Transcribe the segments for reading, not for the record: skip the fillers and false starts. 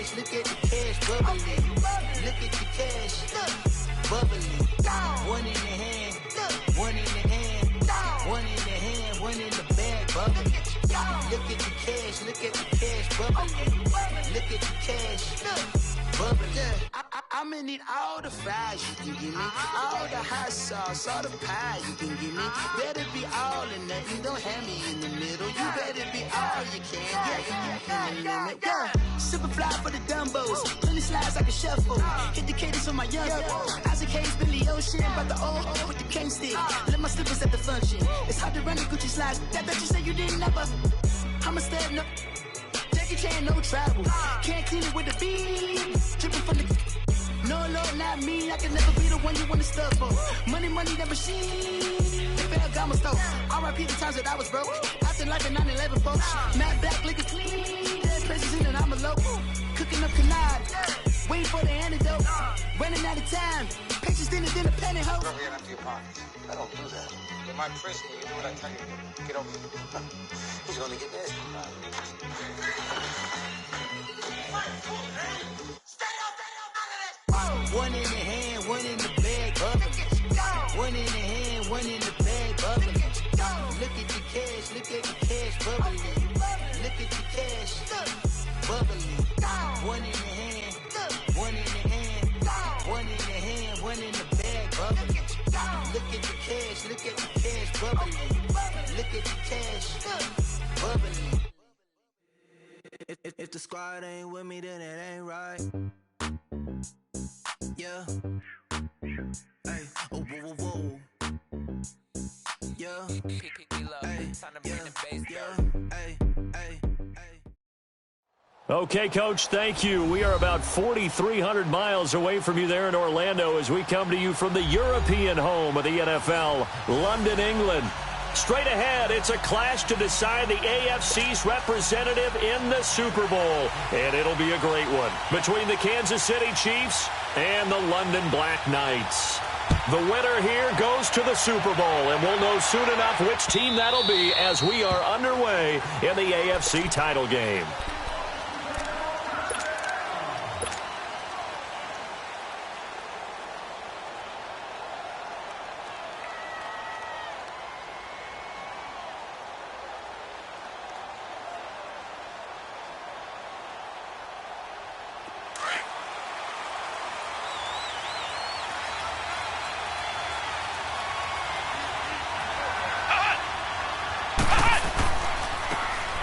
cash, look at the cash bubbling. Look at the cash, bubbling. One in the hand, one in the hand, one in the hand, one in the bag, bubbling. Look at the cash, look at the cash bubbling. Look at the cash, bubbling. I'ma need all the fries you can give me, all the hot sauce, all the pie you can give me. Better be all or nothing, don't have me in the middle. You better be all you can, yeah. Super fly for the Dumbos, plenty slides like a shuffle. Hit the cadence on my young Isaac Hayes, Billy Ocean, about the old with the cane stick. Let my slippers at the function. It's hard to run the Gucci slides. That bet you say you didn't never. I'ma step no. Jackie Chan, no travel. Can't clean it with the beat. Dripping from the. No, Lord, not me. I can never be the one you wanna stuff for. Money, that machine. Ferragamo store. R.I.P. the times that I was broke. After life in 9/11, folks. Matt back, looking clean. Dead presents in and I'm a local. Cooking up canard. Waiting for the antidote. Running out of time. Patience thinner than a penny hoe. Don't get empty your pockets. I don't do that. You're my prisoner. You do what I tell you to. Get over here. He's gonna get this. One in the hand, one in the bag, bubbling. One in the hand, one in the bag, bubbling. Look at the cash, look at the cash bubbling. Look at the cash, bubbling. One in the hand, one in the hand, one in the hand, one in the bag, bubbling. Look at the cash, look at the cash bubbling. Look at the cash, bubbling. If the squad ain't with me, then it ain't right. Yeah. Hey. Oh, whoa, whoa, whoa. Yeah. Hey. Yeah. Hey. Hey. Okay, Coach, thank you. We are about 4,300 miles away from you there in Orlando as we come to you from the European home of the NFL, London, England. Straight ahead, it's a clash to decide the AFC's representative in the Super Bowl. And it'll be a great one between the Kansas City Chiefs and the London Black Knights. The winner here goes to the Super Bowl, and we'll know soon enough which team that'll be as we are underway in the AFC title game.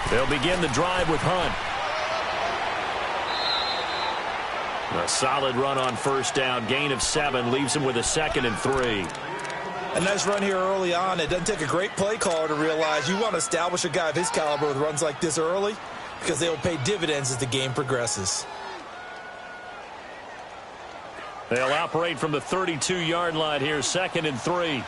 They'll begin the drive with Hunt. A solid run on first down. Gain of 7 leaves him with a 2nd and 3. A nice run here early on. It doesn't take a great play caller to realize you want to establish a guy of his caliber with runs like this early because they will pay dividends as the game progresses. They'll operate from the 32-yard line here, 2nd and 3.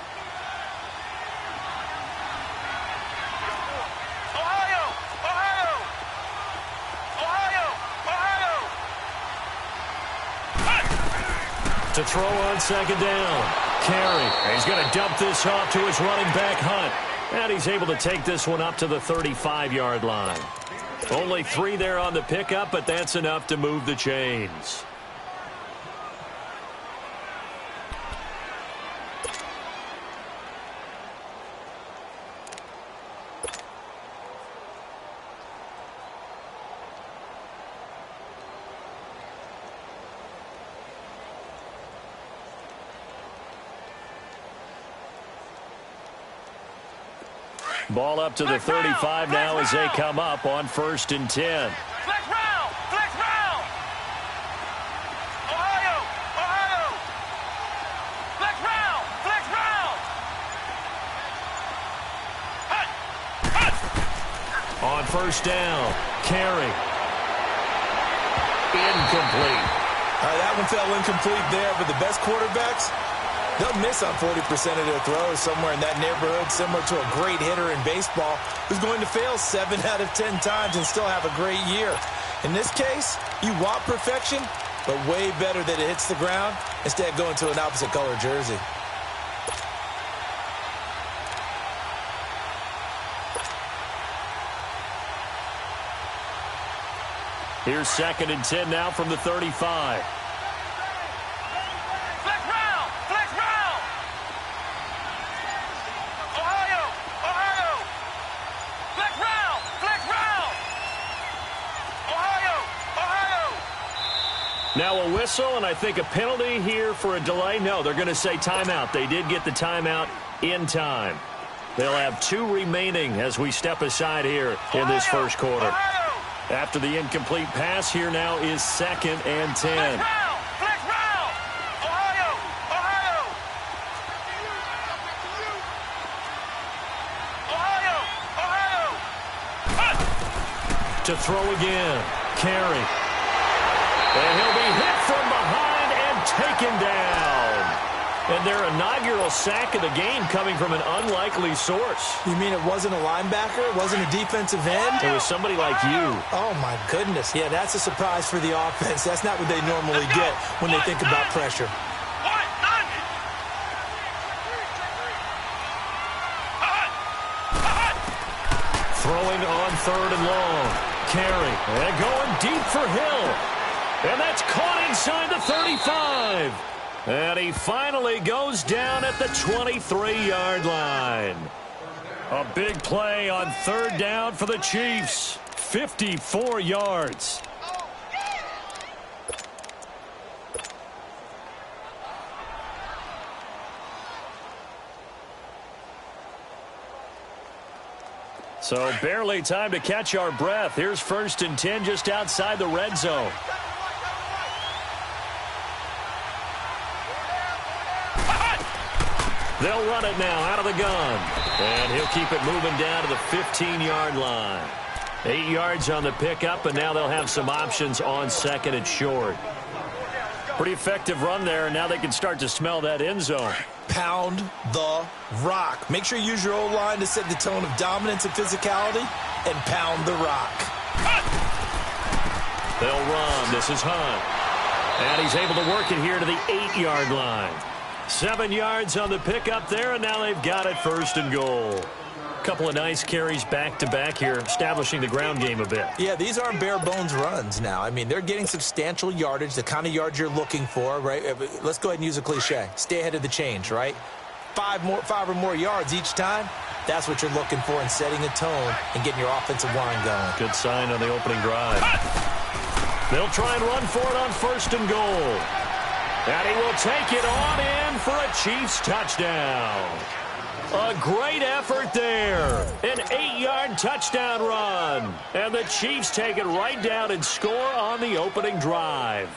To throw on 2nd down. Carey. He's going to dump this off to his running back, Hunt. And he's able to take this one up to the 35-yard line. Only 3 there on the pickup, but that's enough to move the chains. Ball up to the 35 now as they come up on 1st and 10. Flex round! Flex round! Ohio! Ohio! Flex round! Flex round! Hut! Hut! On 1st down, Carey. Incomplete. That one fell incomplete there, but the best quarterbacks, they'll miss on 40% of their throws, somewhere in that neighborhood, similar to a great hitter in baseball who's going to fail 7 out of 10 times and still have a great year. In this case, you want perfection, but way better that it hits the ground instead of going to an opposite color jersey. Here's 2nd and 10 now from the 35. Flex round! Flex round! Ohio! Ohio! Flex round! Flex round! Ohio! Ohio! Now a whistle, and I think a penalty here for a delay. No, they're going to say timeout. They did get the timeout in time. They'll have 2 remaining as we step aside here in this first quarter. Ohio! After the incomplete pass, here now is 2nd and 10. Flex round! Flex round! Ohio! Ohio! Ohio! Ohio! Hut! To throw again. Carey. And he'll be hit from behind and taken down. And their inaugural sack of the game coming from an unlikely source. You mean it wasn't a linebacker? It wasn't a defensive end? It was somebody like you. Oh, my goodness. Yeah, that's a surprise for the offense. That's not what they normally get when they think about pressure. Throwing on 3rd and long. Carey. And going deep for Hill. And that's caught inside the 35. And he finally goes down at the 23-yard line. A big play on 3rd down for the Chiefs. 54 yards. So barely time to catch our breath. Here's 1st and 10 just outside the red zone. They'll run it now out of the gun. And he'll keep it moving down to the 15-yard line. 8 yards on the pickup, and now they'll have some options on 2nd and short. Pretty effective run there, and now they can start to smell that end zone. Pound the rock. Make sure you use your O-line to set the tone of dominance and physicality, and pound the rock. They'll run. This is Hunt. And he's able to work it here to the 8-yard line. 7 yards on the pickup there, and now they've got it 1st and goal. Couple of nice carries back-to-back here, establishing the ground game a bit. Yeah, these aren't bare-bones runs now. I mean, they're getting substantial yardage, the kind of yards you're looking for, right? Let's go ahead and use a cliche. Stay ahead of the change, right? 5 or more yards each time. That's what you're looking for in setting a tone and getting your offensive line going. Good sign on the opening drive. They'll try and run for it on 1st and goal. And he will take it on in for a Chiefs touchdown. A great effort there. An 8-yard touchdown run. And the Chiefs take it right down and score on the opening drive.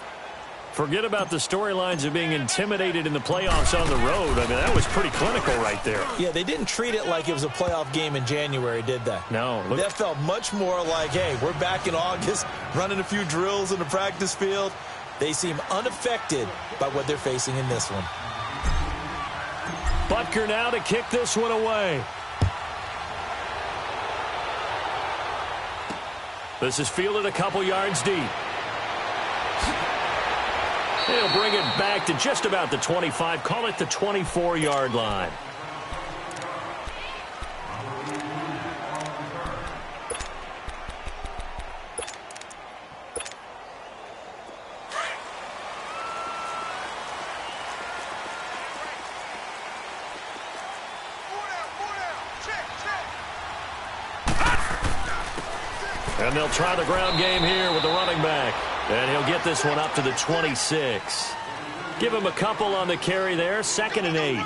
Forget about the storylines of being intimidated in the playoffs on the road. I mean, that was pretty clinical right there. Yeah, they didn't treat it like it was a playoff game in January, did they? No. That felt much more like, hey, we're back in August, running a few drills in the practice field. They seem unaffected by what they're facing in this one. Butker now to kick this one away. This is fielded a couple yards deep. He'll bring it back to just about the 25. Call it the 24-yard line. And they'll try the ground game here with the running back. And he'll get this one up to the 26. Give him a couple on the carry there. 2nd and 8.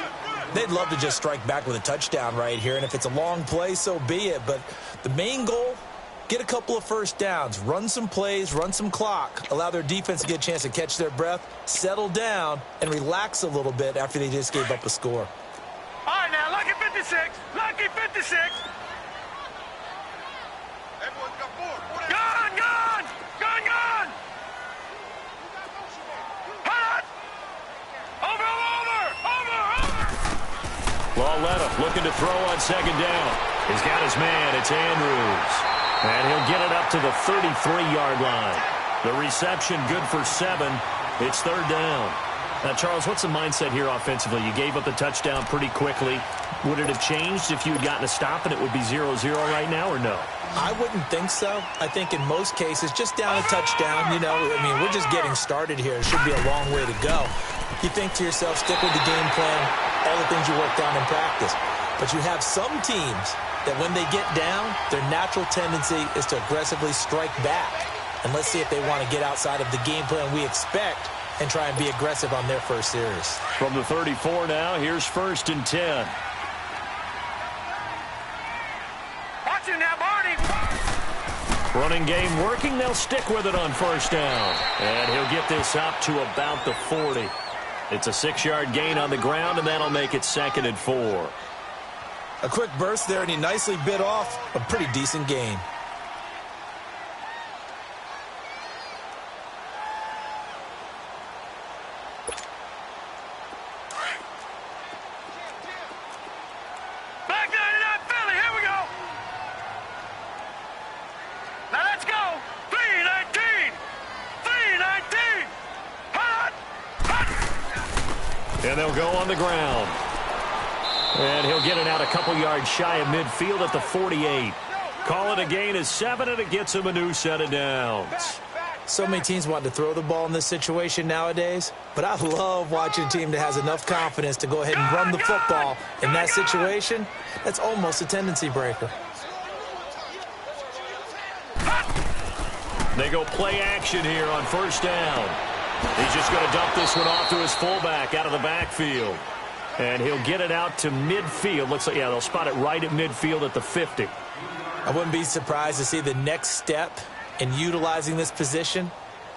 They'd love to just strike back with a touchdown right here. And if it's a long play, so be it. But the main goal, get a couple of first downs. Run some plays, run some clock. Allow their defense to get a chance to catch their breath, settle down, and relax a little bit after they just gave up a score. All right, now, lucky 56. Lucky 56. Gun, gun! Gun, gun! Hot! Over! Lawletta looking to throw on 2nd down. He's got his man. It's Andrews. And he'll get it up to the 33-yard line. The reception good for 7. It's 3rd down. Now, Charles, what's the mindset here offensively? You gave up the touchdown pretty quickly. Would it have changed if you had gotten a stop and it would be 0-0 right now or no? I wouldn't think so. I think in most cases, just down a touchdown, you know, I mean, we're just getting started here. It should be a long way to go. You think to yourself, stick with the game plan, all the things you worked on in practice. But you have some teams that when they get down, their natural tendency is to aggressively strike back. And let's see if they want to get outside of the game plan we expect and try and be aggressive on their first series. From the 34 now, here's 1st and 10. Watch him now, Barney. Running game working. They'll stick with it on 1st down. And he'll get this up to about the 40. It's a 6-yard gain on the ground, and that'll make it 2nd and 4. A quick burst there, and he nicely bit off a pretty decent gain. Back 99 Philly, here we go. Now let's go. 319. 319. Hot. Hot. And they'll go on the ground. And he'll get it out a couple yards shy of midfield at the 48. Call it a gain of 7, and it gets him a new set of downs. So many teams want to throw the ball in this situation nowadays, but I love watching a team that has enough confidence to go ahead and run the football in that situation. That's almost a tendency breaker. They go play action here on 1st down. He's just going to dump this one off to his fullback out of the backfield. And he'll get it out to midfield. Looks like, yeah, they'll spot it right at midfield at the 50. I wouldn't be surprised to see the next step in utilizing this position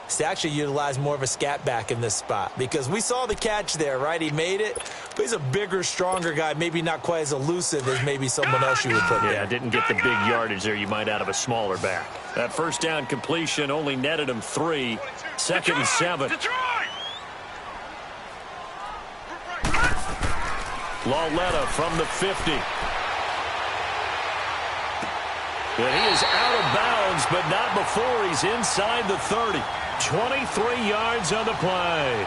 is to actually utilize more of a scat back in this spot. Because we saw the catch there, right? He made it, but he's a bigger, stronger guy, maybe not quite as elusive as maybe someone else you would put there. Yeah, didn't get the big yardage there you might out of a smaller back. That 1st down completion only netted him 3. 2nd and 7. Detroit. Lauletta from the 50. And he is out of bounds, but not before he's inside the 30. 23 yards on the play.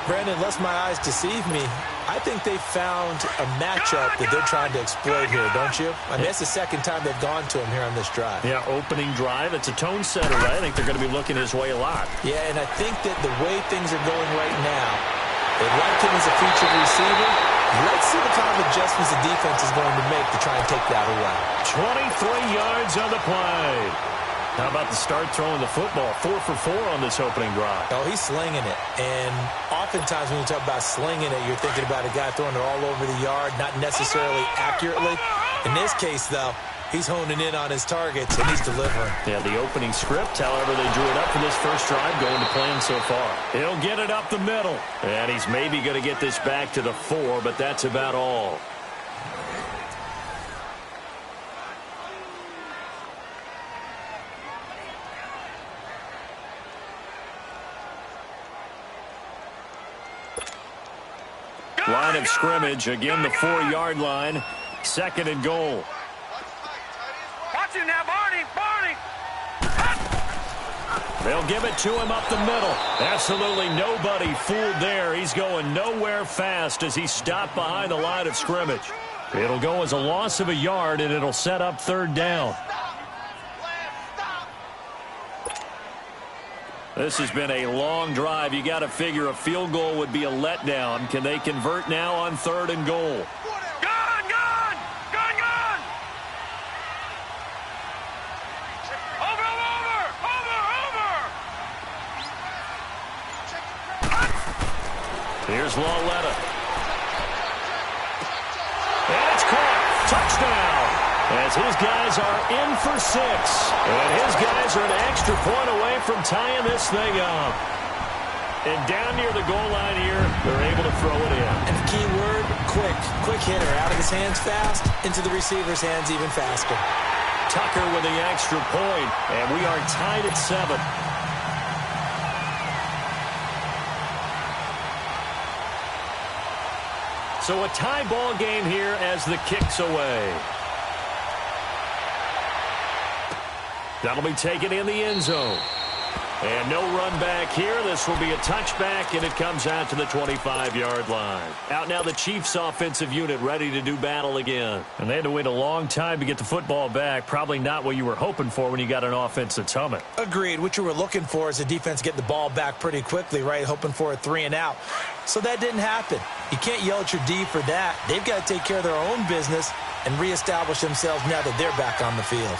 Brandon, unless my eyes deceive me, I think they found a matchup that they're trying to exploit here, don't you? I mean, that's the second time they've gone to him here on this drive. Yeah, opening drive. It's a tone setter. I think they're going to be looking his way a lot. Yeah, and I think that the way things are going right now, they like him as a featured receiver. Let's see what kind of adjustments the defense is going to make to try and take that away. 23 yards on the play. How about the start throwing the football? 4 for 4 on this opening drive. Oh, he's slinging it. And oftentimes when you talk about slinging it, you're thinking about a guy throwing it all over the yard, not necessarily accurately. In this case, though, he's honing in on his targets, and he's delivering. Yeah, the opening script, however, they drew it up for this first drive, going to plan so far. He'll get it up the middle. And he's maybe going to get this back to the 4, but that's about all. Line of scrimmage, again the 4-yard line. 2nd and goal. Watch him now, Barney. Barney. They'll give it to him up the middle. Absolutely nobody fooled there. He's going nowhere fast as he's stopped behind the line of scrimmage. It'll go as a loss of a yard, and it'll set up 3rd down. This has been a long drive. You got to figure a field goal would be a letdown. Can they convert now on 3rd and goal? Gone, gone. Gone, gone. Over, over, over, over. Here's Lauletta. And it's caught. Touchdown. As his guys are in for 6. And his guys are an extra point away from tying this thing up. And down near the goal line here, they're able to throw it in. And the key word, quick. Quick hitter. Out of his hands fast, into the receiver's hands even faster. Tucker with the extra point. And we are tied at 7. So a tie ball game here as the kick's away. That'll be taken in the end zone. And no run back here. This will be a touchback, and it comes out to the 25-yard line. Out now the Chiefs offensive unit ready to do battle again. And they had to wait a long time to get the football back. Probably not what you were hoping for when you got an offense that's humming. Agreed. What you were looking for is the defense getting the ball back pretty quickly, right? Hoping for a 3-and-out. So that didn't happen. You can't yell at your D for that. They've got to take care of their own business and reestablish themselves now that they're back on the field.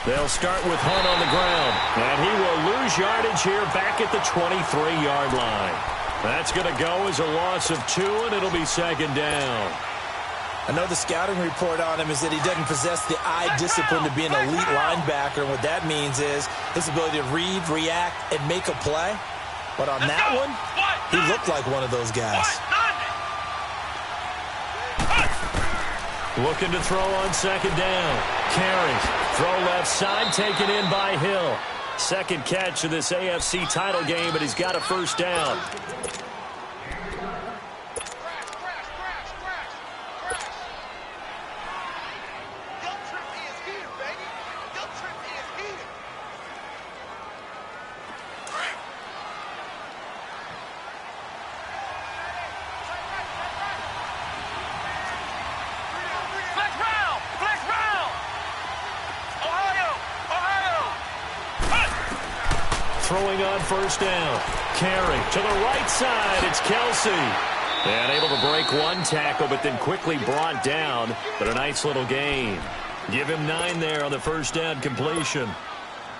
They'll start with Hunt on the ground, and he will lose yardage here back at the 23-yard line. That's going to go as a loss of 2, and it'll be second down. I know the scouting report on him is that he doesn't possess the eye discipline to be an elite linebacker, and what that means is his ability to read, react, and make a play. But on that one, he looked like one of those guys. Looking to throw on second down. Carries. Throw left side, taken in by Hill. Second catch of this AFC title game, but he's got a first down. Throwing on first down. Carry to the right side. It's Kelsey. And able to break one tackle, but then quickly brought down. But a nice little gain. Give him 9 there on the first down completion.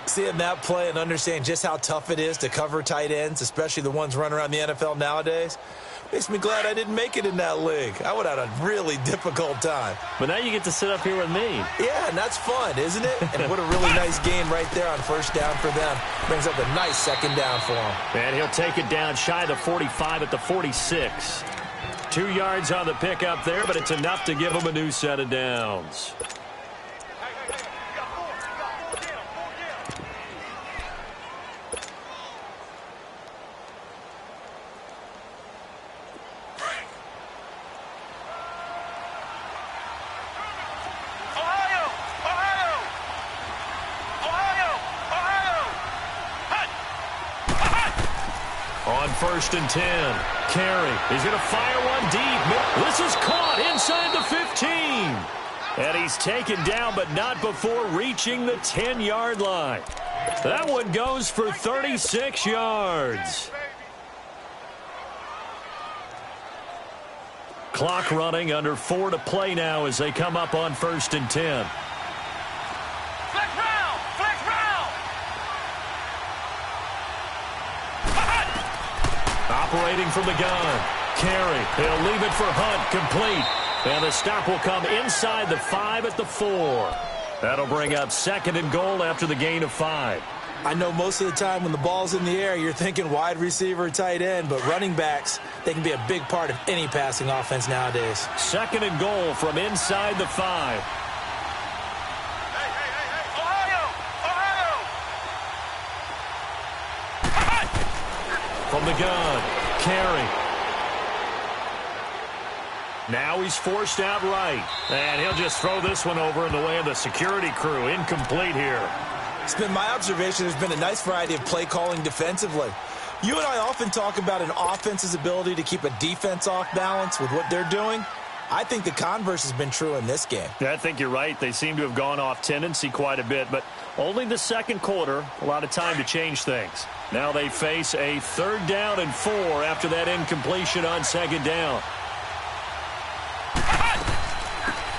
Seeing that play and understand just how tough it is to cover tight ends, especially the ones running around the NFL nowadays, makes me glad I didn't make it in that league. I would have had a really difficult time. But now you get to sit up here with me. Yeah, and that's fun, isn't it? And what a really nice gain right there on first down for them. Brings up a nice second down for him. And he'll take it down shy of the 45 at the 46. 2 yards on the pickup there, but it's enough to give him a new set of downs. First and 10. Carey. He's going to fire one deep. This is caught inside the 15. And he's taken down, but not before reaching the 10-yard line. That one goes for 36 yards. Clock running, under 4 to play now as they come up on first and 10. Operating from the gun. Carey. He'll leave it for Hunt. Complete. And the stop will come inside the 5 at the 4. That'll bring up second and goal after the gain of 5. I know most of the time when the ball's in the air, you're thinking wide receiver, tight end, but running backs, they can be a big part of any passing offense nowadays. Second and goal from inside the 5. From the gun, Carey. Now he's forced out right. And he'll just throw this one over in the way of the security crew. Incomplete here. It's been my observation there's been a nice variety of play calling defensively. You and I often talk about an offense's ability to keep a defense off balance with what they're doing. I think the converse has been true in this game. Yeah, I think you're right. They seem to have gone off tendency quite a bit, but only the second quarter, a lot of time to change things. Now they face a 3rd down and 4 after that incompletion on second down.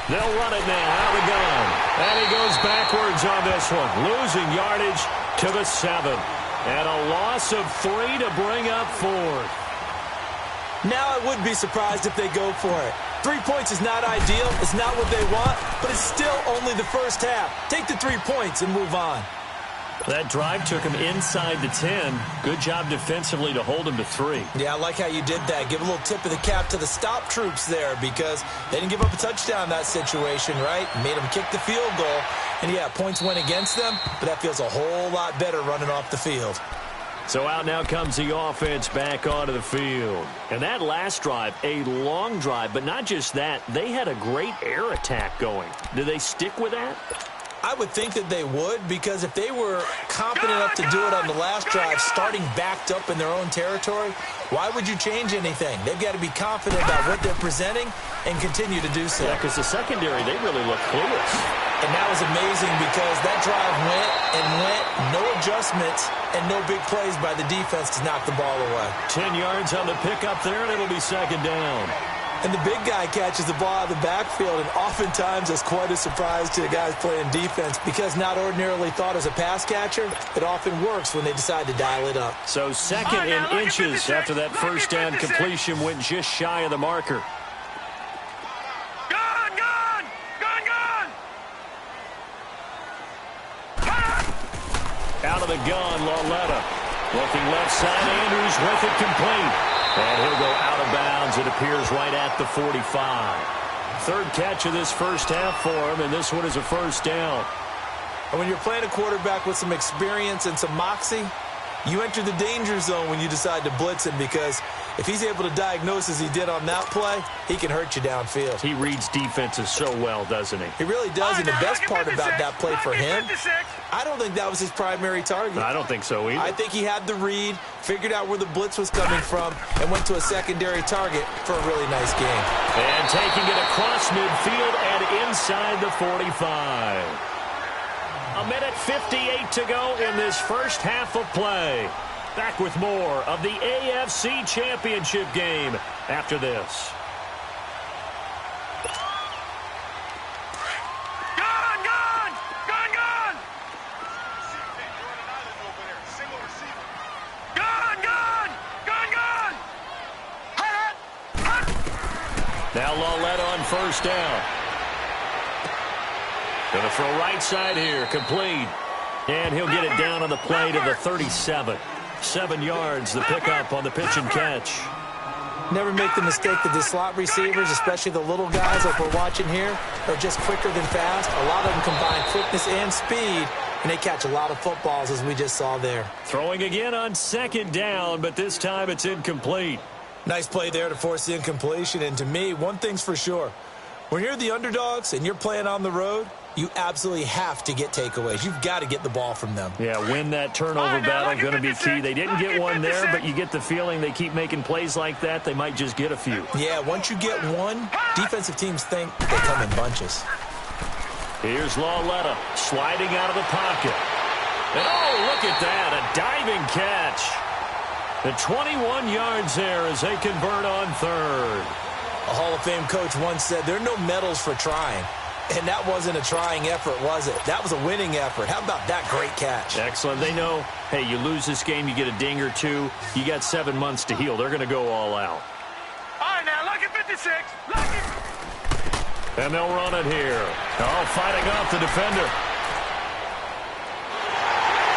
They'll run it now out of the gun. And he goes backwards on this one, losing yardage to the 7. And a loss of 3 to bring up 4th. Now I would be surprised if they go for it. 3 points is not ideal. It's not what they want, but it's still only the first half. Take the 3 points and move on. That drive took him inside the 10. Good job defensively to hold him to 3. Yeah, I like how you did that. Give a little tip of the cap to the stop troops there because they didn't give up a touchdown in that situation, right? Made them kick the field goal. And, yeah, points went against them, but that feels a whole lot better running off the field. So out now comes the offense back onto the field. And that last drive, a long drive, but not just that. They had a great air attack going. Do they stick with that? I would think that they would, because if they were confident enough to do it on the last drive, starting backed up in their own territory, why would you change anything? They've got to be confident about what they're presenting and continue to do so. Yeah, because the secondary, they really look clueless. And that was amazing because that drive went and went, no adjustments, and no big plays by the defense to knock the ball away. 10 yards on the pickup there, and it'll be second down. And the big guy catches the ball out of the backfield, and oftentimes that's quite a surprise to the guys playing defense because not ordinarily thought as a pass catcher, it often works when they decide to dial it up. So second in inches after that first down completion went just shy of the marker. Out of the gun, Lauletta. Looking left side, Andrews with it complete. And he'll go out of bounds. It appears right at the 45. Third catch of this first half for him, and this one is a first down. And when you're playing a quarterback with some experience and some moxie, you enter the danger zone when you decide to blitz him, because if he's able to diagnose as he did on that play, he can hurt you downfield. He reads defenses so well, doesn't he? He really does, and the best part about that play for him, I don't think that was his primary target. I don't think so either. I think he had the read, figured out where the blitz was coming from, and went to a secondary target for a really nice game. And taking it across midfield and inside the 45. A minute 58 to go in this first half of play. Back with more of the AFC Championship game after this. Now Lauletta on first down. Going to throw right side here, complete. And he'll get it down on the play to the 37. 7 yards, the pickup on the pitch and catch. Never make the mistake that the slot receivers, especially the little guys like we're watching here, are just quicker than fast. A lot of them combine quickness and speed, and they catch a lot of footballs, as we just saw there. Throwing again on second down, but this time it's incomplete. Nice play there to force the incompletion, and to me, one thing's for sure. When you're the underdogs and you're playing on the road, you absolutely have to get takeaways. You've got to get the ball from them. Yeah, win that turnover battle, going to be key. They didn't get one there, but you get the feeling they keep making plays like that, they might just get a few. Yeah, once you get one, defensive teams think they come in bunches. Here's Lauletta sliding out of the pocket. And oh, look at that, a diving catch. The 21 yards there as they convert on third. A Hall of Fame coach once said, there are no medals for trying. And that wasn't a trying effort, was it? That was a winning effort. How about that great catch? Excellent. They know, hey, you lose this game, you get a ding or two. You got 7 months to heal. They're going to go all out. All right, now, look at 56. Look at... And they'll run it here. Oh, fighting off the defender.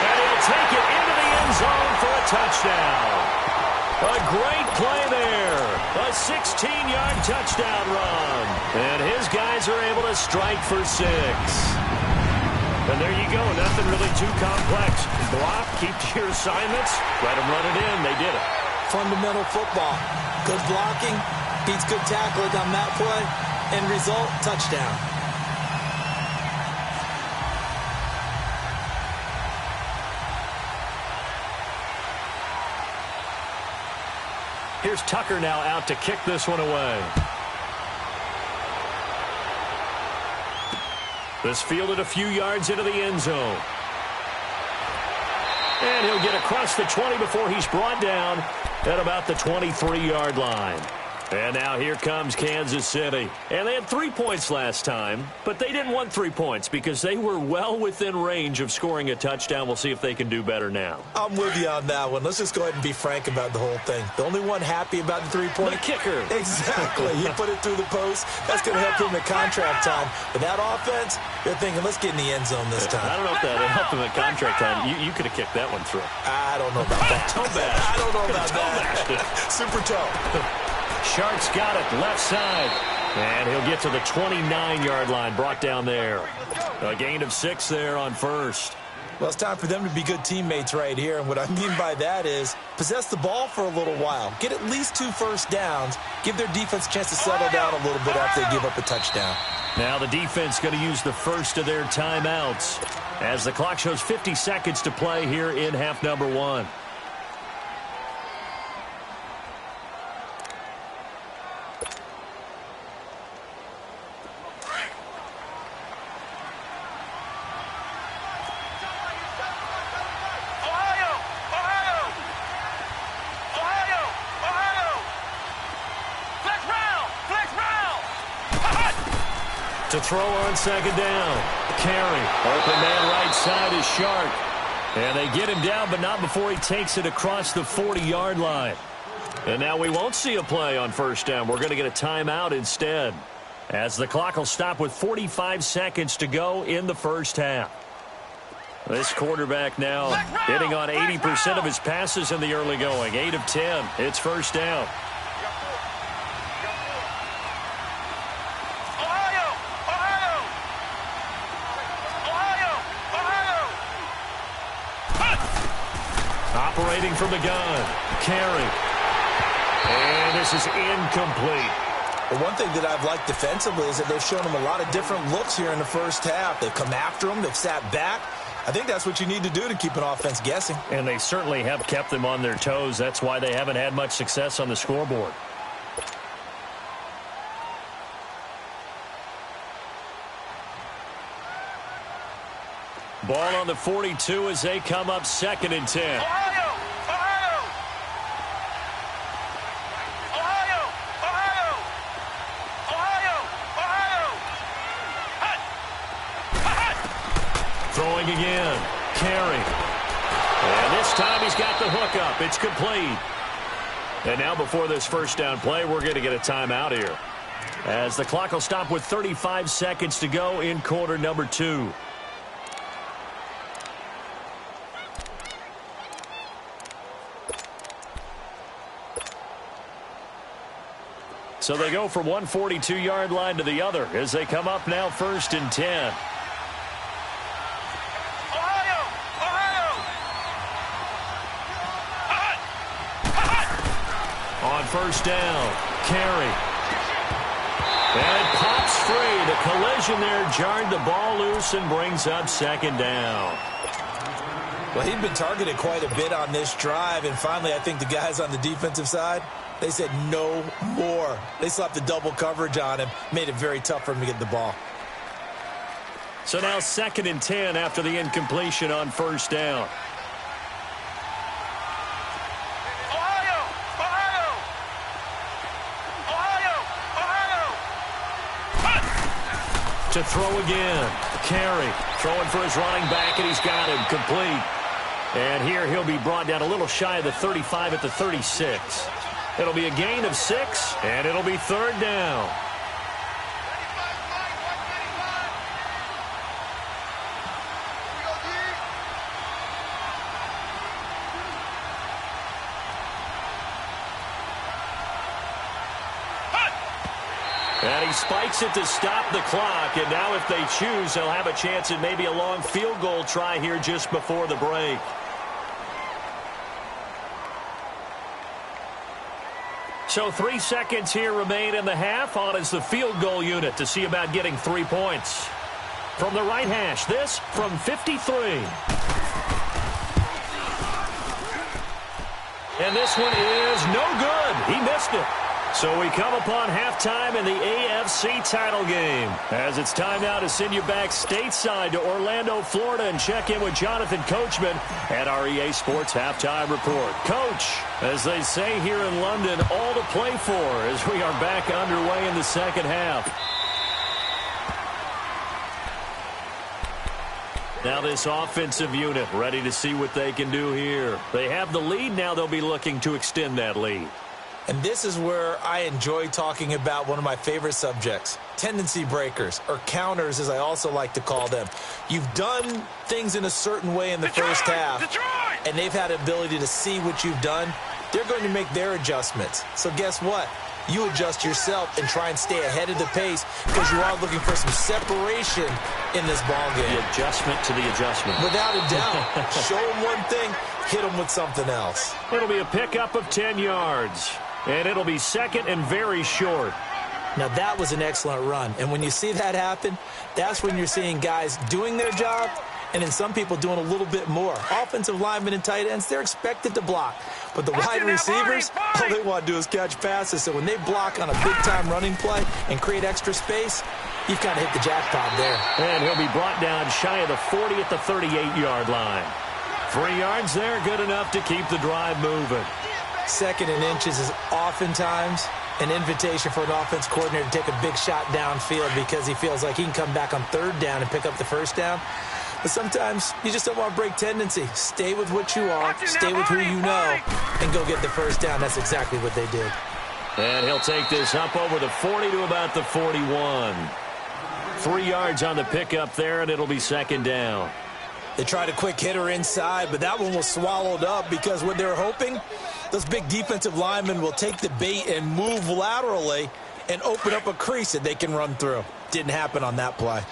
And he'll take it into the end zone for a touchdown. A great play there. A 16-yard touchdown run. And his guys are able to strike for 6. And there you go. Nothing really too complex. Block, keep to your assignments, let them run it in. They did it. Fundamental football. Good blocking, beats good tackling on that play. End result, touchdown. Here's Tucker now out to kick this one away. This fielded a few yards into the end zone. And he'll get across the 20 before he's brought down at about the 23-yard line. And now here comes Kansas City. And they had 3 points last time, but they didn't want 3 points because they were well within range of scoring a touchdown. We'll see if they can do better now. I'm with you on that one. Let's just go ahead and be frank about the whole thing. The only one happy about the 3-point... The kicker. Exactly. He put it through the post. That's going to help him at contract time. But that offense, they're thinking, let's get in the end zone this time. I don't know if that helped him at contract time. You could have kicked that one through. I don't know about that. Toe bash. I don't know about that. Super toe. Sharks got it left side. And he'll get to the 29-yard line, brought down there. A gain of 6 there on first. Well, it's time for them to be good teammates right here. And what I mean by that is possess the ball for a little while. Get at least 2 first downs. Give their defense a chance to settle down a little bit after they give up a touchdown. Now the defense going to use the first of their timeouts as the clock shows 50 seconds to play here in half number 1. To throw on second down. Carry. Open man right side is Shark. And they get him down, but not before he takes it across the 40-yard line. And now we won't see a play on first down. We're going to get a timeout instead, as the clock will stop with 45 seconds to go in the first half. This quarterback now hitting on 80% of his passes in the early going. 8 of 10. It's first down. Operating from the gun. Carry. And this is incomplete. Well, one thing that I've liked defensively is that they've shown him a lot of different looks here in the first half. They've come after him. They've sat back. I think that's what you need to do to keep an offense guessing. And they certainly have kept them on their toes. That's why they haven't had much success on the scoreboard. Ball on the 42 as they come up 2nd and 10. Throwing again. Carry. And this time he's got the hook up. It's complete. And now before this first down play, we're going to get a timeout here, as the clock will stop with 35 seconds to go in quarter number 2. So they go from one 42-yard line to the other as they come up now 1st and 10. On first down, Carry. And it pops free. The collision there jarred the ball loose and brings up 2nd down. Well, he'd been targeted quite a bit on this drive, and finally I think the guys on the defensive side, they said no more. They slapped the double coverage on him, made it very tough for him to get the ball. So now 2nd and 10 after the incompletion on first down. To throw again. Carry. Throwing for his running back, and he's got him complete. And here he'll be brought down a little shy of the 35 at the 36. It'll be a gain of 6, and it'll be 3rd down. And he spikes it to stop the clock, and now if they choose, they'll have a chance at maybe a long field goal try here just before the break. So 3 seconds here remain in the half. On is the field goal unit to see about getting 3 points. From the right hash, this from 53. And this one is no good. He missed it. So we come upon halftime in the AFC title game, as it's time now to send you back stateside to Orlando, Florida, and check in with Jonathan Coachman at our EA Sports Halftime Report. Coach, as they say here in London, all to play for as we are back underway in the second half. Now this offensive unit ready to see what they can do here. They have the lead. Now they'll be looking to extend that lead. And this is where I enjoy talking about one of my favorite subjects, tendency breakers, or counters as I also like to call them. You've done things in a certain way in the first half, and they've had the ability to see what you've done. They're going to make their adjustments. So guess what? you adjust yourself and try and stay ahead of the pace because you are looking for some separation in this ball game. The adjustment to the adjustment. Without a doubt. Show them one thing, hit them with something else. It'll be a pickup of 10 yards, and it'll be second and very short. Now, that was an excellent run, and when you see that happen, that's when you're seeing guys doing their job and then some people doing a little bit more. Offensive linemen and tight ends, they're expected to block. But the wide receivers, all they want to do is catch passes. So when they block on a big-time running play and create extra space, you've kind of hit the jackpot there. And he'll be brought down shy of the 40 at the 38-yard line. 3 yards there, good enough to keep the drive moving. Second and inches is oftentimes an invitation for an offense coordinator to take a big shot downfield because he feels like he can come back on third down and pick up the first down. But sometimes you just don't want to break tendency. Stay with what you are, stay with who you know, and go get the first down. That's exactly what they did. And he'll take this up over the 40 to about the 41. 3 yards on the pickup there, and it'll be second down. They tried a quick hitter inside, but that one was swallowed up because what they're hoping, those big defensive linemen will take the bait and move laterally and open up a crease that they can run through. Didn't happen on that play.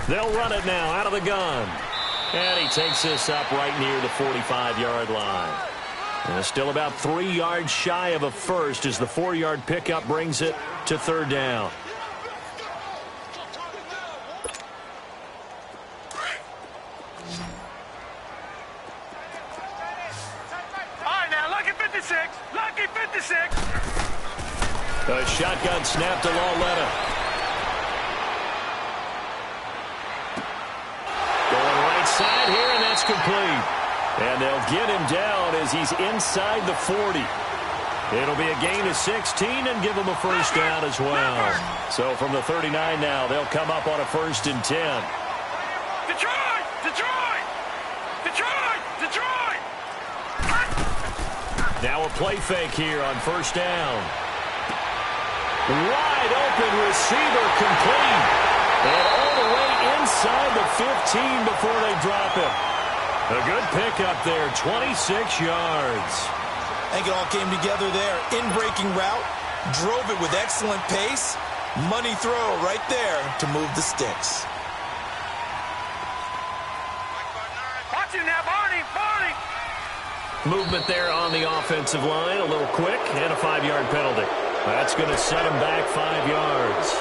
They'll run it now out of the gun. And he takes this up right near the 45-yard line. And it's still about 3 yards shy of a first as the 4-yard pickup brings it to third down. All right, now, lucky 56. Lucky 56. A shotgun snap to Lauletta. Side here, and that's complete. And they'll get him down as he's inside the 40. It'll be a gain of 16 and give him a first down as well. So from the 39 now, they'll come up on a 1st and 10. Detroit! Detroit! Detroit! Detroit! Now a play fake here on first down. Wide open receiver complete. And all the way inside the 15 before they drop him. A good pickup there, 26 yards. I think it all came together there. In-breaking route, drove it with excellent pace. Money throw right there to move the sticks. Watch it now, Barney! Barney! Movement there on the offensive line, a little quick, and a 5-yard penalty. That's going to set him back 5 yards.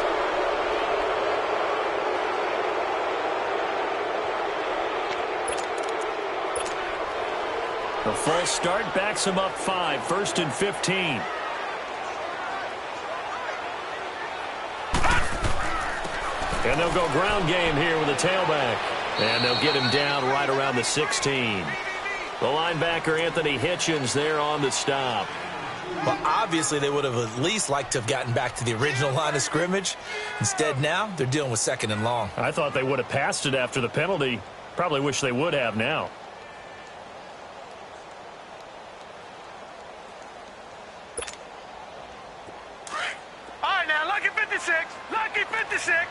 The false start backs him up 5, 1st and 15. And they'll go ground game here with a tailback. And they'll get him down right around the 16. The linebacker, Anthony Hitchens, there on the stop. Well, obviously, they would have at least liked to have gotten back to the original line of scrimmage. Instead, now, they're dealing with 2nd and long. I thought they would have passed it after the penalty. Probably wish they would have now. Lucky 56! Lucky 56! Hey,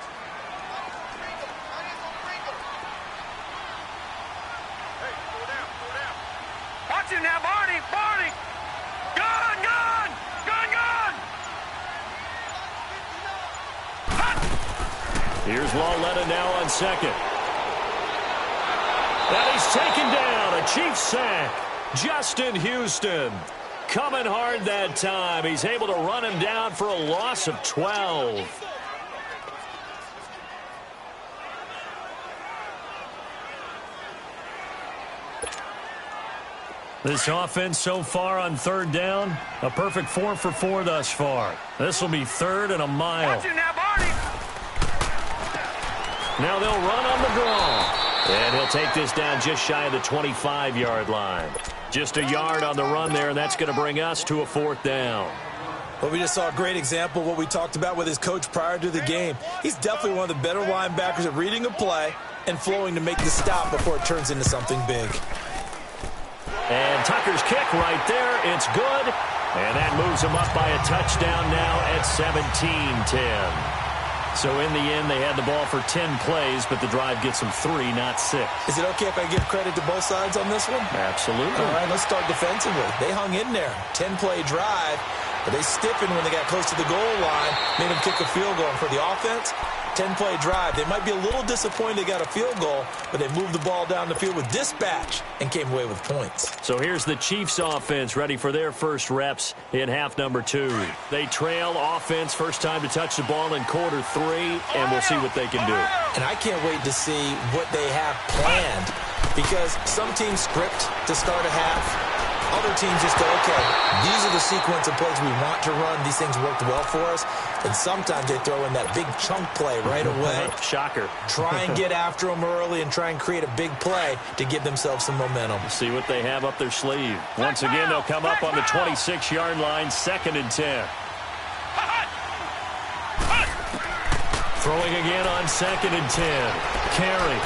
pull down, pull down. Watch it now, Barney, Barney! Gun, gun! Gun, gun! Here's Lauletta now on 2nd. And he's taken down, a Chiefs sack. Justin Houston. Coming hard that time. He's able to run him down for a loss of 12. This offense so far on third down, a perfect 4 for 4 thus far. This will be 3rd and a mile. Watch it now, Barney! Now they'll run on the draw. And he'll take this down just shy of the 25-yard line. Just a yard on the run there, and that's going to bring us to a 4th down. Well, we just saw a great example of what we talked about with his coach prior to the game. He's definitely one of the better linebackers at reading a play and flowing to make the stop before it turns into something big. And Tucker's kick right there. It's good. And that moves him up by a touchdown now at 17-10. So in the end, they had the ball for 10 plays, but the drive gets them 3, not 6. Is it okay if I give credit to both sides on this one? Absolutely. All right, let's start defensively. They hung in there. 10-play drive, but they stiffened when they got close to the goal line, made them kick a field goal. And for the offense, 10-play drive. They might be a little disappointed they got a field goal, but they moved the ball down the field with dispatch and came away with points. So here's the Chiefs offense ready for their first reps in half number 2. They trail offense, first time to touch the ball in quarter 3, and we'll see what they can do. And I can't wait to see what they have planned, because some teams script to start a half. Other teams just go, okay, these are the sequence of plays we want to run. These things worked well for us. And sometimes they throw in that big chunk play right away. Shocker. Try and get after them early and try and create a big play to give themselves some momentum. See what they have up their sleeve. Once again, they'll come up on the 26-yard line, 2nd and 10. Throwing again on 2nd and 10. Carey.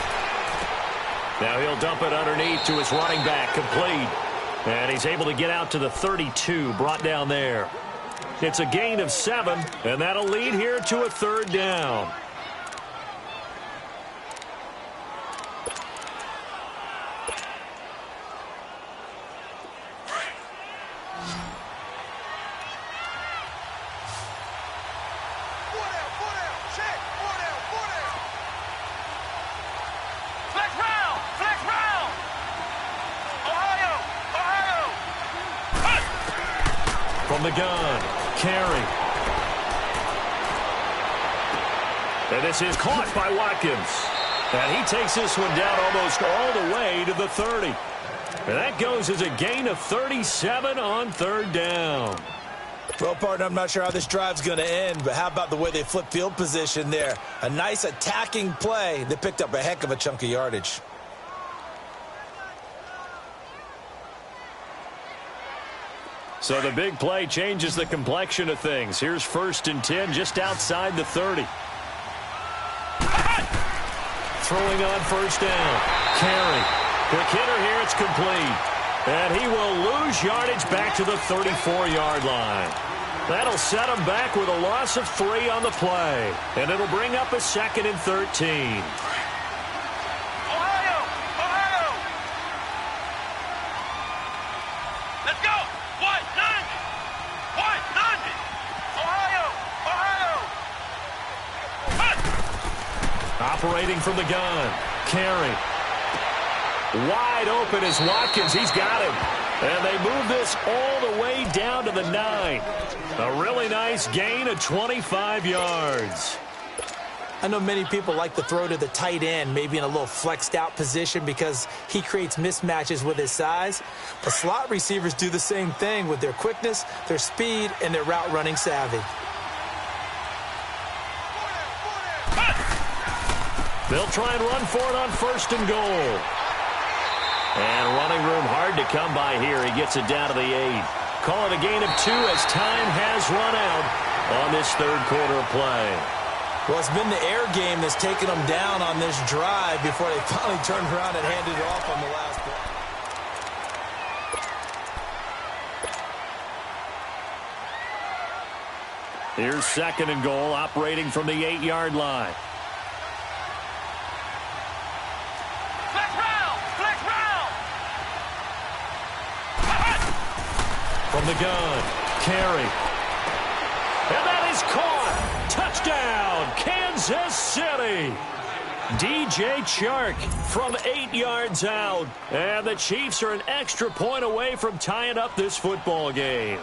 Now he'll dump it underneath to his running back, complete. And he's able to get out to the 32, brought down there. It's a gain of 7, and that'll lead here to a 3rd down. From the gun, Carey. And this is caught by Watkins. And he takes this one down almost all the way to the 30. And that goes as a gain of 37 on 3rd down. Well, partner, I'm not sure how this drive's going to end, but how about the way they flip field position there? A nice attacking play that picked up a heck of a chunk of yardage. So the big play changes the complexion of things. Here's 1st and 10 just outside the 30. Throwing on 1st down. Carey. Quick hitter here. It's complete. And he will lose yardage back to the 34-yard line. That'll set him back with a loss of 3 on the play. And it'll bring up a 2nd and 13. Operating from the gun, Carey. Wide open is Watkins. He's got him. And they move this all the way down to the 9. A really nice gain of 25 yards. I know many people like to throw to the tight end, maybe in a little flexed out position because he creates mismatches with his size. The slot receivers do the same thing with their quickness, their speed, and their route running savvy. They'll try and run for it on 1st and goal. And running room hard to come by here. He gets it down to the 8. Call it a gain of 2 as time has run out on this 3rd quarter of play. Well, it's been the air game that's taken them down on this drive before they finally turned around and handed it off on the last play. Here's 2nd and goal, operating from the 8-yard line. From the gun, Carey. And that is caught. Touchdown, Kansas City. DJ Chark from 8 yards out. And the Chiefs are an extra point away from tying up this football game.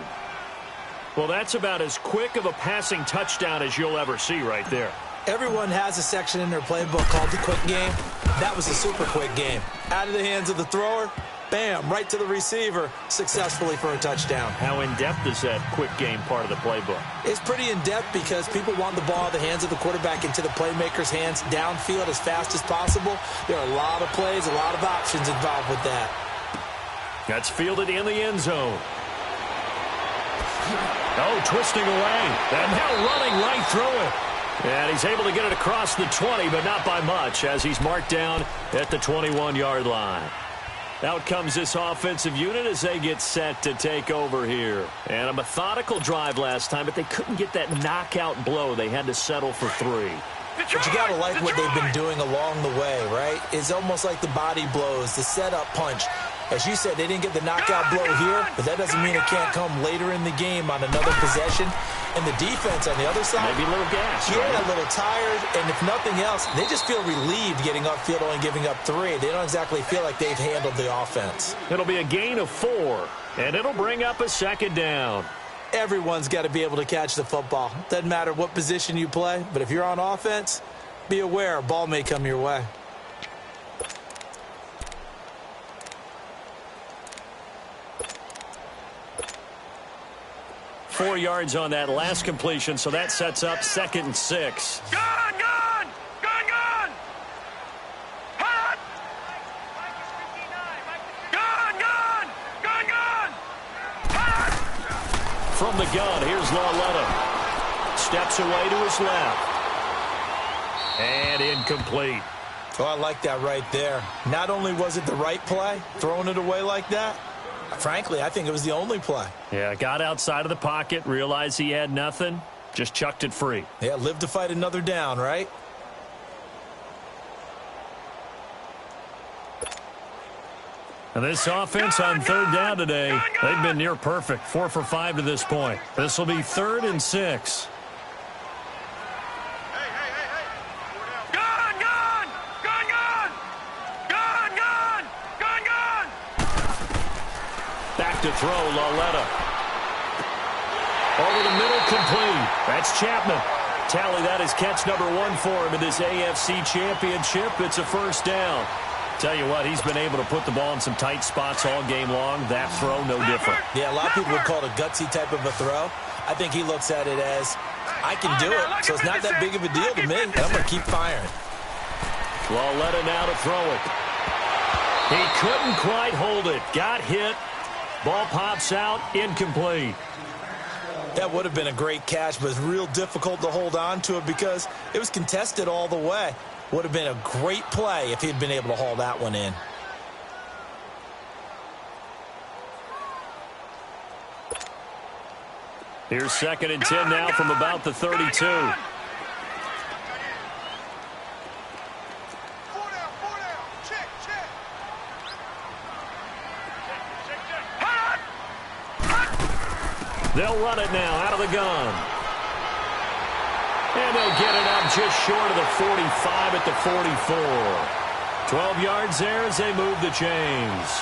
Well, that's about as quick of a passing touchdown as you'll ever see right there. Everyone has a section in their playbook called the quick game. That was a super quick game. Out of the hands of the thrower, bam, right to the receiver, successfully for a touchdown. How in-depth is that quick game part of the playbook? It's pretty in-depth because people want the ball in the hands of the quarterback into the playmaker's hands downfield as fast as possible. There are a lot of plays, a lot of options involved with that. That's fielded in the end zone. Oh, twisting away. And now running right through it. And he's able to get it across the 20, but not by much, as he's marked down at the 21-yard line. Out comes this offensive unit as they get set to take over here. And a methodical drive last time, but they couldn't get that knockout blow. They had to settle for 3. But you got to like what they've been doing along the way, right? It's almost like the body blows, the setup punch. As you said, they didn't get the knockout blow here, but that doesn't mean it can't come later in the game on another possession. And the defense on the other side, maybe a little gas. Yeah, right? a little tired. And if nothing else, they just feel relieved getting upfield, only giving up 3. They don't exactly feel like they've handled the offense. It'll be a gain of 4, and it'll bring up a second down. Everyone's got to be able to catch the football. Doesn't matter what position you play, but if you're on offense, be aware a ball may come your way. Four yards on that last completion, so that sets up 2nd and 6. Gun! Hot! Gun! Hot! From the gun, here's Lauletta. Steps away to his left. And incomplete. Oh, I like that right there. Not only was it the right play, throwing it away like that, frankly, I think it was the only play. Yeah, got outside of the pocket, realized he had nothing, just chucked it free. Yeah, live to fight another down, right? And this offense on 3rd down today, they've been near perfect, 4 for 5 to this point. This will be 3rd and 6. Back to throw, Lauletta. Over the middle, complete. That's Chapman. Tally, that is catch number 1 for him in this AFC Championship. It's a 1st down. Tell you what, he's been able to put the ball in some tight spots all game long. That throw, no different. Yeah, a lot of people would call it a gutsy type of a throw. I think he looks at it as, I can do it, so it's not that big of a deal to me. I'm going to keep firing. Lauletta now to throw it. He couldn't quite hold it. Got hit. Ball pops out, incomplete. That would have been a great catch, but it's real difficult to hold on to it because it was contested all the way. Would have been a great play if he'd been able to haul that one in. Here's 2nd and 10 now from about the 32. They'll run it now out of the gun. And they'll get it up just short of the 45 at the 44. 12 yards there as they move the chains.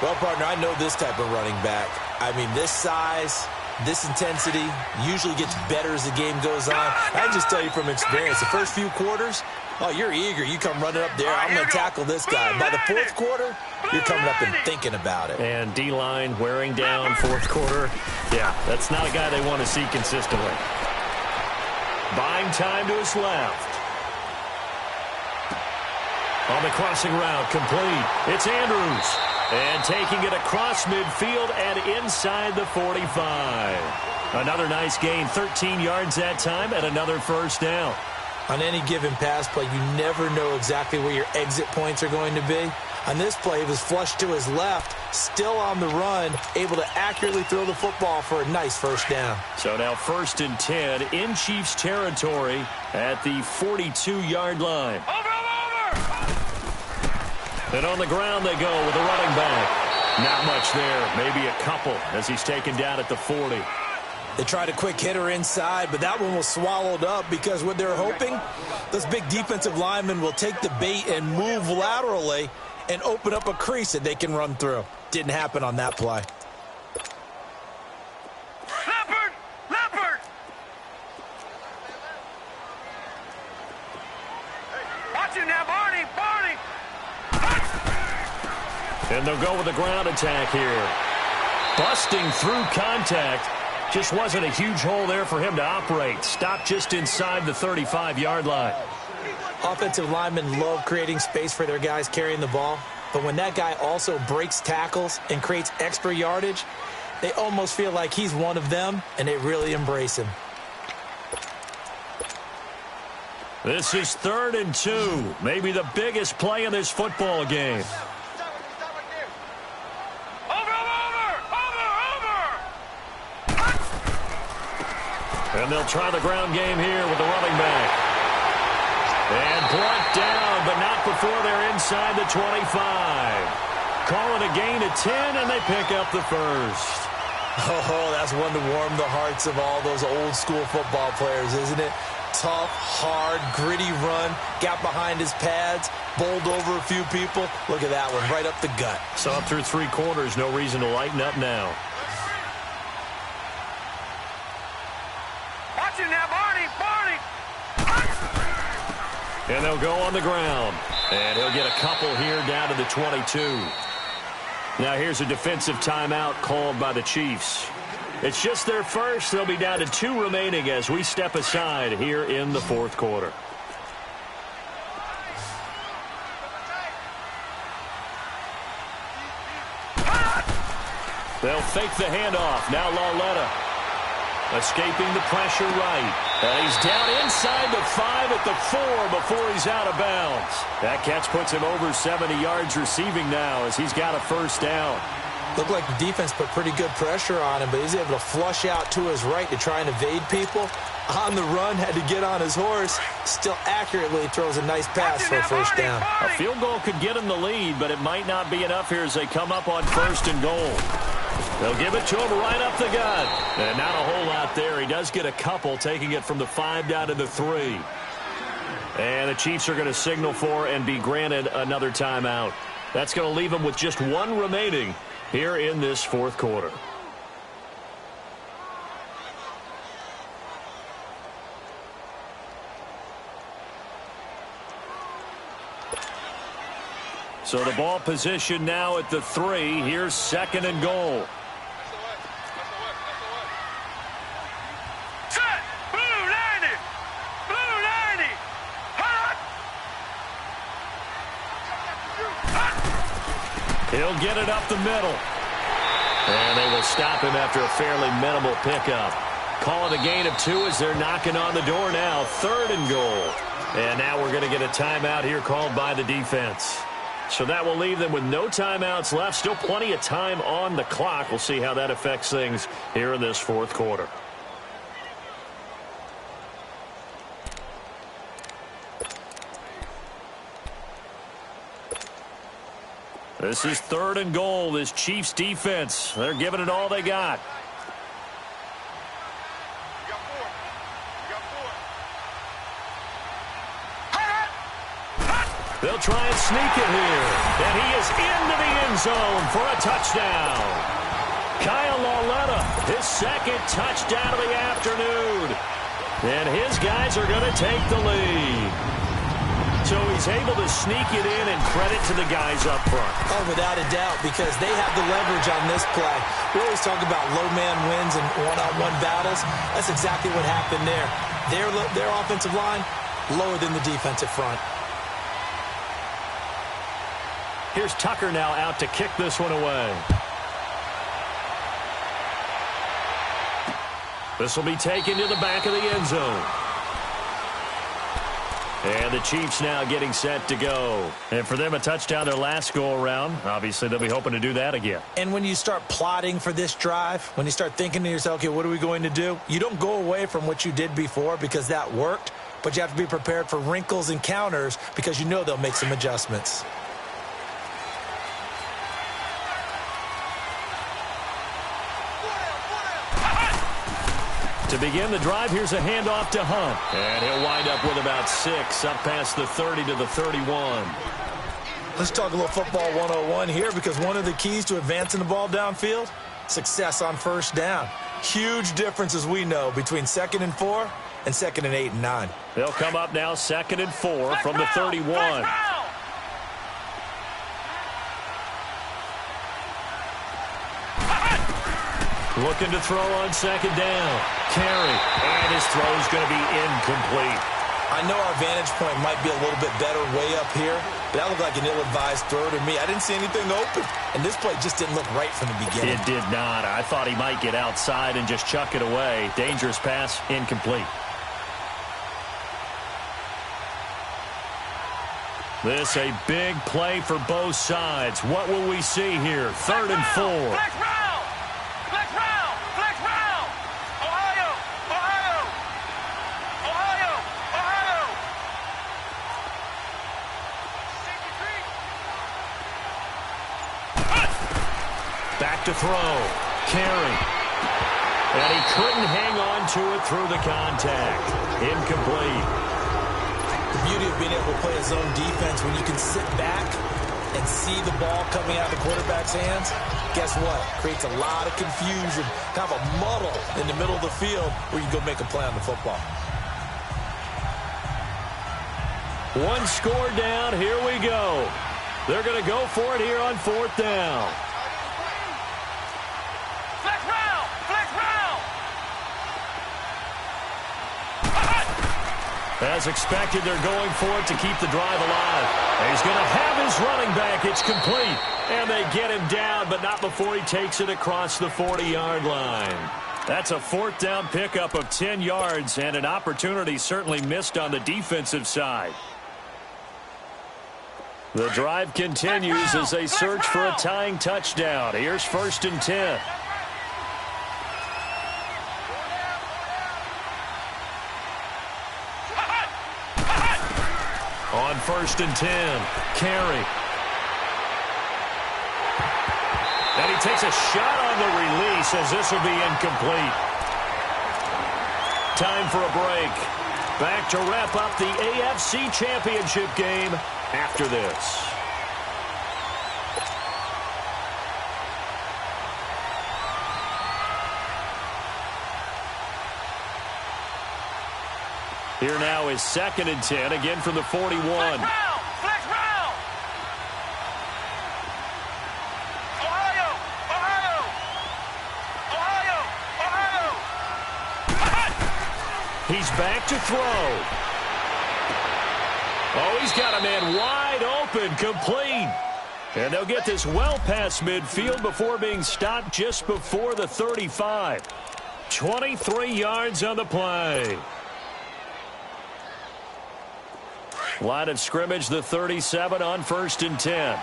Well, partner, I know this type of running back. I mean, this size, this intensity usually gets better as the game goes on. I can just tell you from experience, the first few quarters, oh, you're eager. You come running up there. I'm going to tackle this guy. By the 4th quarter, you're coming up and thinking about it. And D-line wearing down 4th quarter. Yeah, that's not a guy they want to see consistently. Buying time to his left. On the crossing route, complete. It's Andrews. And taking it across midfield and inside the 45. Another nice gain, 13 yards that time, and another 1st down. On any given pass play, you never know exactly where your exit points are going to be. On this play, he was flushed to his left, still on the run, able to accurately throw the football for a nice 1st down. So now 1st and 10 in Chiefs territory at the 42-yard line. Over! And on the ground they go with a running back. Not much there, maybe a couple as he's taken down at the 40. They tried a quick hitter inside, but that one was swallowed up because what they're hoping, those big defensive linemen will take the bait and move laterally and open up a crease that they can run through. Didn't happen on that play. Leopard! Watch him now, Barney! And they'll go with the ground attack here. Busting through contact. Just wasn't a huge hole there for him to operate. Stopped just inside the 35-yard line. Offensive linemen love creating space for their guys carrying the ball. But when that guy also breaks tackles and creates extra yardage, they almost feel like he's one of them, and they really embrace him. This is 3rd and 2. Maybe the biggest play in this football game. And they'll try the ground game here with the running back. And brought down, but not before they're inside the 25. Call it a gain of 10, and they pick up the first. Oh, that's one to warm the hearts of all those old-school football players, isn't it? Tough, hard, gritty run, got behind his pads, bowled over a few people. Look at that one, right up the gut. So up through 3 quarters, no reason to lighten up now. Watch him now, Barney! Barney! And they'll go on the ground. And he'll get a couple here down to the 22. Now here's a defensive timeout called by the Chiefs. It's just their first. They'll be down to 2 remaining as we step aside here in the 4th quarter. They'll fake the handoff. Now Lauletta escaping the pressure right. And he's down inside the 5 at the 4 before he's out of bounds. That catch puts him over 70 yards receiving now as he's got a first down. Looked like the defense put pretty good pressure on him, but he's able to flush out to his right to try and evade people. On the run, had to get on his horse. Still accurately throws a nice pass for a first down. A field goal could get him the lead, but it might not be enough here as they come up on 1st and goal. They'll give it to him right up the gut. And not a whole lot there. He does get a couple, taking it from the 5 down to the 3. And the Chiefs are going to signal for and be granted another timeout. That's going to leave them with just 1 remaining here in this 4th quarter. So the ball position now at the 3. Here's 2nd and goal. Set! Blue 90! Blue 90! Hot! He'll get it up the middle. And they will stop him after a fairly minimal pickup. Call it a gain of 2 as they're knocking on the door now. 3rd and goal. And now we're going to get a timeout here called by the defense. So that will leave them with no timeouts left. Still plenty of time on the clock. We'll see how that affects things here in this 4th quarter. This is 3rd and goal. This Chiefs defense, they're giving it all they got. They'll try and sneak it here. And he is into the end zone for a touchdown. Kyle Lauletta, his 2nd touchdown of the afternoon. And his guys are going to take the lead. So he's able to sneak it in, and credit to the guys up front. Oh, without a doubt, because they have the leverage on this play. We always talk about low man wins and one-on-one battles. That's exactly what happened there. Their offensive line, lower than the defensive front. Here's Tucker now out to kick this one away. This will be taken to the back of the end zone. And the Chiefs now getting set to go. And for them, a touchdown their last go-around. Obviously, they'll be hoping to do that again. And when you start plotting for this drive, when you start thinking to yourself, okay, what are we going to do? You don't go away from what you did before because that worked, but you have to be prepared for wrinkles and counters because you know they'll make some adjustments. To begin the drive, here's a handoff to Hunt. And he'll wind up with about 6, up past the 30 to the 31. Let's talk a little football 101 here, because one of the keys to advancing the ball downfield, success on first down. Huge difference, as we know, between 2nd and 4 and 2nd and 8 and 9. They'll come up now 2nd and 4 from the 31. Looking to throw on 2nd down. Carry. And his throw is going to be incomplete. I know our vantage point might be a little bit better way up here, but that looked like an ill-advised throw to me. I didn't see anything open, and this play just didn't look right from the beginning. It did not. I thought he might get outside and just chuck it away. Dangerous pass, incomplete. This a big play for both sides. What will we see here? 3rd and 4. Flex round! Flex round! Flex round! Ohio! Ohio! Back to throw. Carry. And he couldn't hang on to it through the contact. Incomplete. The beauty of being able to play a zone defense when you can sit back and see the ball coming out of the quarterback's hands, guess what? Creates a lot of confusion, kind of a muddle in the middle of the field where you can go make a play on the football. One score down. Here we go. They're going to go for it here on 4th down. Flex round! Flex round! As expected, they're going for it to keep the drive alive. And he's going to have his running back. It's complete. And they get him down, but not before he takes it across the 40-yard line. That's a 4th down pickup of 10 yards and an opportunity certainly missed on the defensive side. The drive continues as they search for a tying touchdown. Here's 1st and 10. On 1st and 10, Carey. And he takes a shot on the release as this will be incomplete. Time for a break. Back to wrap up the AFC Championship game after this. Here now is 2nd and 10, again from the 41. Flex round! Flex round! Ohio! Ohio! Ohio! Ohio! He's back to throw. Oh, he's got a man wide open, complete. And they'll get this well past midfield before being stopped just before the 35. 23 yards on the play. Line of scrimmage, the 37 on 1st and 10.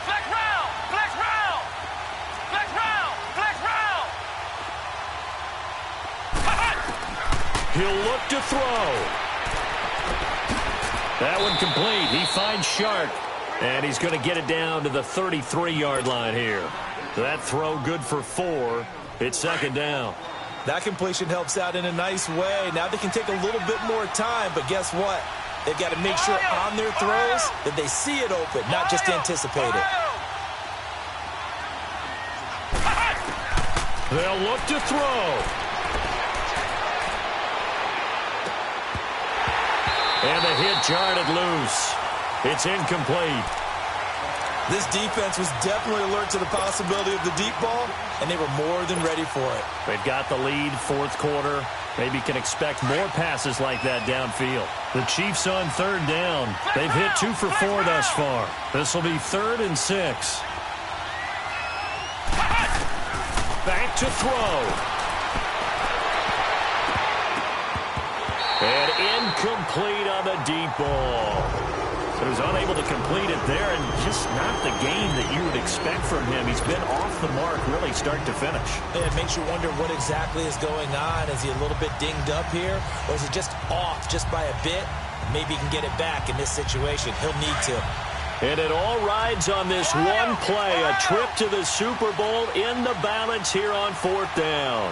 Flex round! Flex round! Flex round! Flex round! He'll look to throw. That one complete. He finds Shark. And he's going to get it down to the 33-yard line here. That throw good for 4. It's 2nd down. That completion helps out in a nice way. Now they can take a little bit more time, but guess what? They've got to make sure on their throws that they see it open, not just anticipate it. They'll look to throw. And the hit jarred it loose. It's incomplete. This defense was definitely alert to the possibility of the deep ball, and they were more than ready for it. They've got the lead, 4th quarter. Maybe can expect more passes like that downfield. The Chiefs on 3rd down. They've hit 2 for 4 thus far. This will be 3rd and 6. Back to throw. And incomplete on the deep ball. He was unable to complete it there, and just not the game that you would expect from him. He's been off the mark really start to finish. It makes you wonder what exactly is going on. Is he a little bit dinged up here, or is it just off just by a bit? Maybe he can get it back in this situation. He'll need to. And it all rides on this one play, a trip to the Super Bowl in the balance here on 4th down.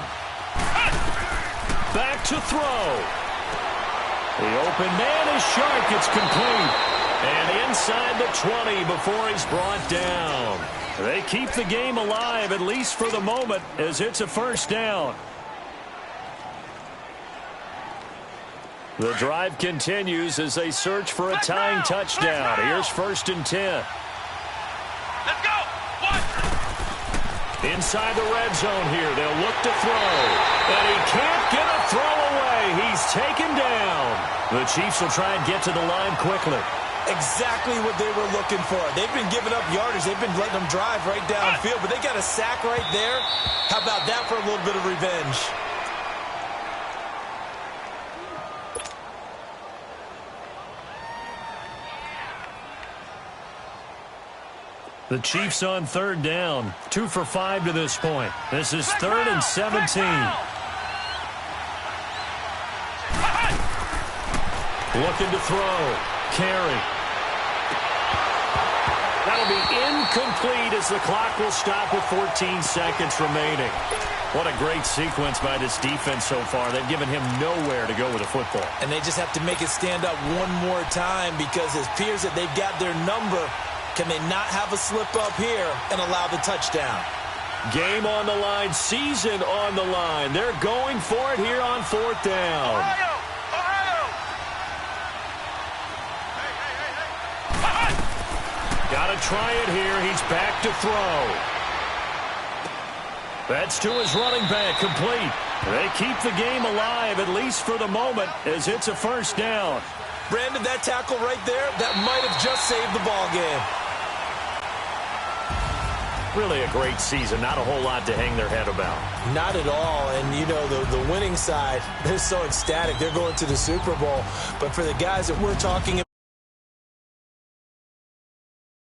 Back to throw. The open man is Shark. It's complete. And inside the 20 before he's brought down. They keep the game alive, at least for the moment, as it's a 1st down. The drive continues as they search for a tying touchdown. Here's 1st and 10. Let's go! One! Inside the red zone here. They'll look to throw. And he can't get a throw away. He's taken down. The Chiefs will try and get to the line quickly. Exactly what they were looking for. They've been giving up yardage. They've been letting them drive right downfield, but they got a sack right there. How about that for a little bit of revenge? The Chiefs on 3rd down. 2 for 5 to this point. This is 3rd and 17. Looking to throw. Carey. That'll to be incomplete as the clock will stop with 14 seconds remaining. What a great sequence by this defense so far. They've given him nowhere to go with the football. And they just have to make it stand up one more time because it appears that they've got their number. Can they not have a slip up here and allow the touchdown? Game on the line, season on the line. They're going for it here on 4th down. Ohio! Got to try it here. He's back to throw. That's to his running back, complete. They keep the game alive, at least for the moment, as it's a 1st down. Brandon, that tackle right there, that might have just saved the ball game. Really a great season. Not a whole lot to hang their head about. Not at all. And, you know, the winning side, they're so ecstatic. They're going to the Super Bowl. But for the guys that we're talking